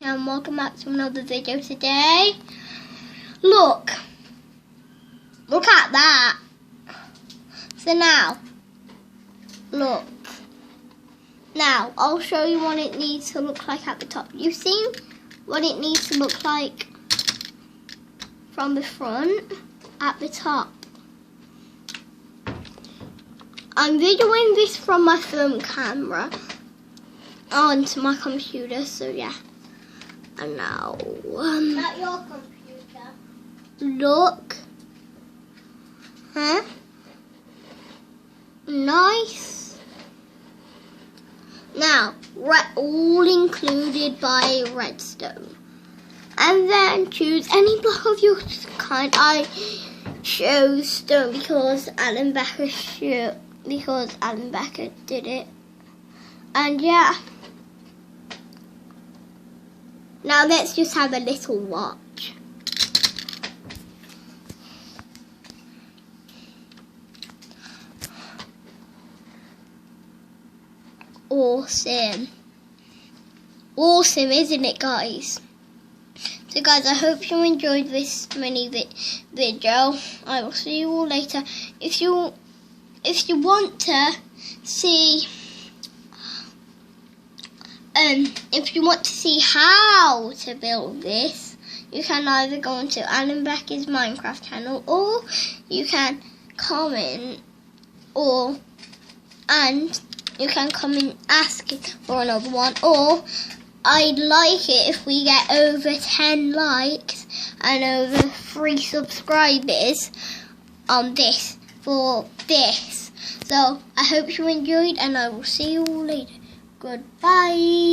And welcome back to another video today. Look at that. So now, look. Now, I'll show you what it needs to look like at the top. You've seen what it needs to look like from the front at the top. I'm videoing this from my phone camera onto my computer, so yeah. And now, Not your computer. Look. Huh? Nice. Now, all included by redstone. And then choose any block of your kind. I chose stone because Alan Becker did it. And yeah. Now let's just have a little watch. Awesome. Awesome, isn't it, guys? So guys, I hope you enjoyed this mini video. I will see you all later. If you want to see how to build this, you can either go into Alan Becker's Minecraft channel, or you can comment, and you can comment asking for another one, or I'd like it if we get over 10 likes and over 3 subscribers on this for this. So I hope you enjoyed, and I will see you all later. Goodbye.